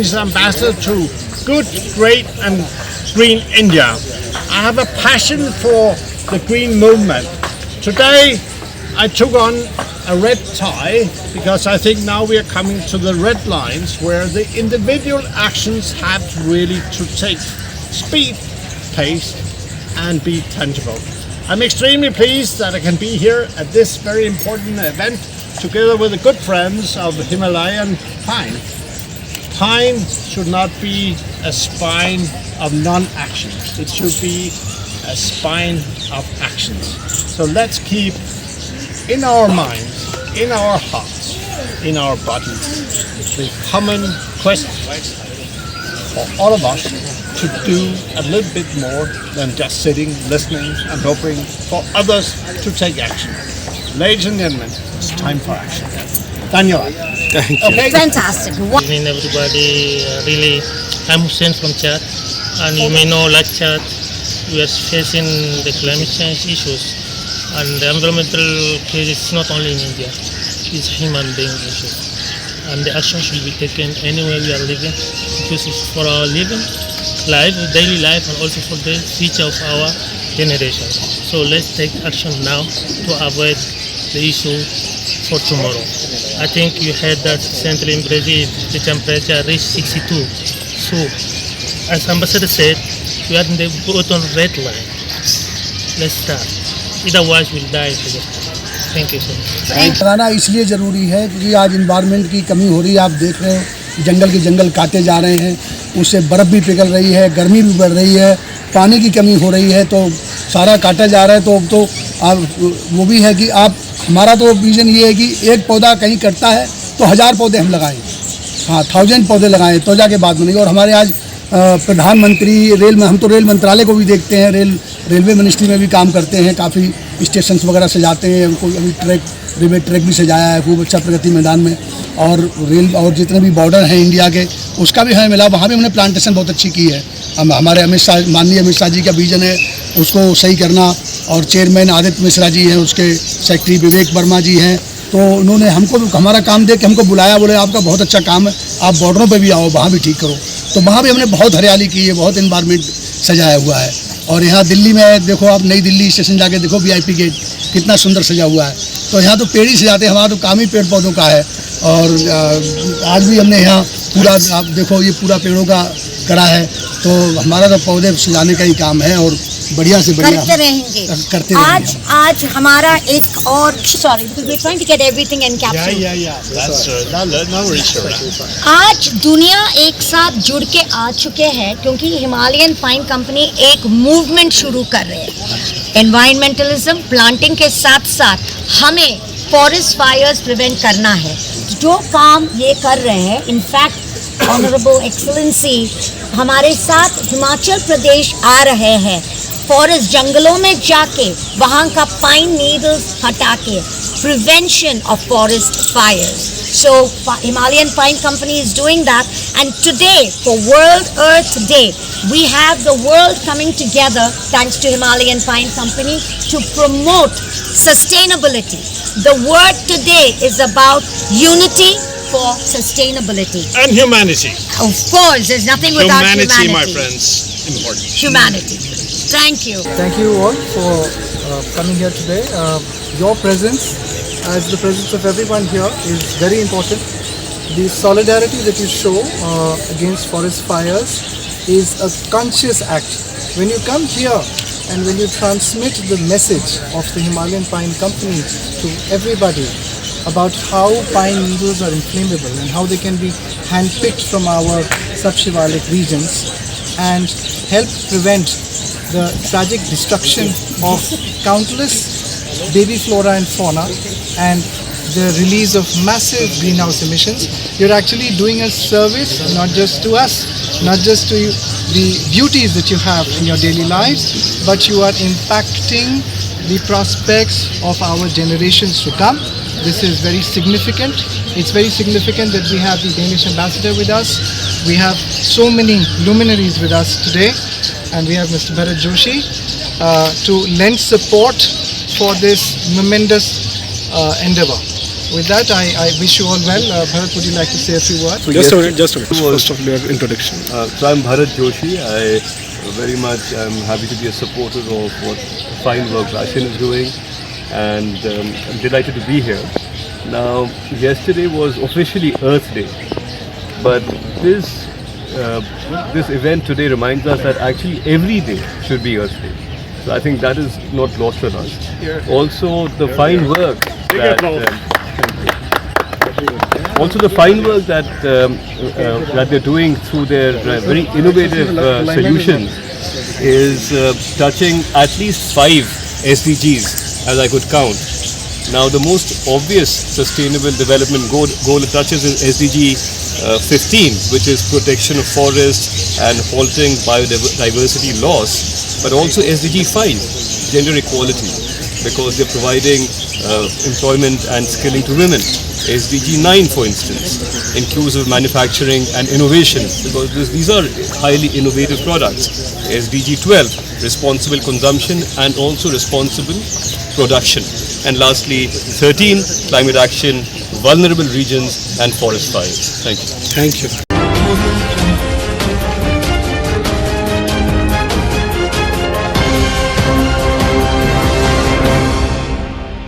Is ambassador to good, great and green India. I have a passion for the green movement. Today I took on a red tie because I think now we are coming to the red lines where the individual actions have really to take speed, pace and be tangible. I'm extremely pleased that I can be here at this very important event together with the good friends of Himalayan Pine. Pine should not be a spine of non-action. It should be a spine of actions. So let's keep in our minds, in our hearts, in our bodies, the common quest for all of us to do a little bit more than just sitting, listening and hoping for others to take action. Ladies and gentlemen, it's time for action. Dhanyawad. Thank you. Okay. Fantastic. Good evening everybody. Really, I'm Hussein from Chad, and you may know like Chad, we are facing the climate change issues, and the environmental crisis not only in India, it's human being issue, and the action should be taken anywhere we are living because it's for our living life, daily life, and also for the future of our generation. So let's take action now to avoid the issue for tomorrow. I think you heard that recently in Brazil the temperature reached 62. So, as Ambassador said, we are in the bottom red line. Let's start. Otherwise, we'll die together. Thank you so much. कराना इसलिए ज़रूरी है क्योंकि आज environment की कमी हो रही है। आप देख रहे हो जंगल के जंगल काटे जा रहे हैं, उससे बर्फ़ भी पिघल रही है, गर्मी भी बढ़ रही है, पानी की कमी हो रही है, तो सारा काटा जा रहा है। तो वो भी है कि आप हमारा तो विज़न ये है कि एक पौधा कहीं कटता है तो 1000 पौधे हम लगाएं, हाँ 1000 पौधे लगाएं तो जाके बात बनेगी। और हमारे आज प्रधानमंत्री रेल में, हम तो रेल मंत्रालय को भी देखते हैं, रेलवे मिनिस्ट्री में भी काम करते हैं, काफ़ी स्टेशंस वगैरह सजाते हैं, उनको अभी रेलवे ट्रैक भी सजाया है खूब अच्छा प्रगति मैदान में। और रेल और जितने भी बॉर्डर हैं इंडिया के उसका भी हमें मिला, वहाँ भी हमने प्लांटेशन बहुत अच्छी की है। हमारे माननीय अमित शाह जी का विजन है उसको सही करना, और चेयरमैन आदित्य मिश्रा जी हैं, उसके सेक्रेटरी विवेक वर्मा जी हैं, तो उन्होंने हमको हमारा काम देख के हमको बुलाया, बोले आपका बहुत अच्छा काम है, आप बॉर्डरों पे भी आओ, वहाँ भी ठीक करो। तो वहाँ भी हमने बहुत हरियाली की है, बहुत इन्वायरमेंट सजाया हुआ है। और यहाँ दिल्ली में देखो, आप नई दिल्ली स्टेशन जाके देखो VIP गेट कितना सुंदर सजा हुआ है। तो यहाँ तो पेड़ ही सजाते हैं, हमारा तो काम ही पेड़ पौधों का है। और आज भी हमने यहाँ पूरा, आप देखो ये पूरा पेड़ों का करा है, तो हमारा तो पौधे सजाने का ही काम है और बढ़िया से बढ़िया करते रहेंगे। करते आज हमारा एक और आज दुनिया एक साथ जुड़ के आ चुके हैं क्योंकि हिमालयन पाइन कंपनी एक मूवमेंट शुरू कर रहे हैं। एनवायरमेंटलिज्म, प्लांटिंग के साथ साथ हमें फॉरेस्ट फायर्स प्रिवेंट करना है। जो काम ये कर रहे हैं, इनफैक्ट ऑनरेबल एक्सीलेंसी हमारे साथ हिमाचल प्रदेश आ रहे हैं, फॉरेस्ट जंगलों में जाके वहाँ का पाइन नीडल्स हटा के prevention of forest fires. So Himalayan Pine Company is doing that, and today for World Earth Day we have the world coming together thanks to Himalayan Pine Company to promote sustainability. The word today is about unity for sustainability And humanity. Of course, there's nothing without humanity. My friends, important. Humanity. Thank you. Thank you all for coming here today. Your presence, as the presence of everyone here, is very important. The solidarity that you show against forest fires is a conscious act. When you come here and when you transmit the message of the Himalayan Pine Company to everybody about how pine needles are inflammable and how they can be handpicked from our subshivalic regions and help prevent the tragic destruction of countless baby flora and fauna and the release of massive greenhouse emissions, you're actually doing a service not just to us, not just to the beauties that you have in your daily lives, but you are impacting the prospects of our generations to come. This is very significant. It's very significant that we have the Danish ambassador with us. We have so many luminaries with us today, and we have Mr. Bharat Joshi to lend support for this momentous endeavor. With that, I wish you all well. Bharat, would you like to say a few words? Just a minute. First of your introduction. So I'm Bharat Joshi. I very much am happy to be a supporter of what fine work Russian is doing, and I'm delighted to be here. Now, yesterday was officially Earth Day, but this event today reminds us that actually every day should be Earth Day. So I think that is not lost on us. Also, the fine work that they're doing through their very innovative solutions is touching at least 5 SDGs, as I could count. Now, the most obvious sustainable development goal it touches is SDG 15, which is protection of forests and halting biodiversity loss, but also SDG 5, gender equality, because they're providing employment and skilling to women. SDG 9, for instance, inclusive manufacturing and innovation, because these are highly innovative products. SDG 12, responsible consumption and also responsible production. And lastly, 13, climate action, vulnerable regions and forest fires. Thank you. Thank you.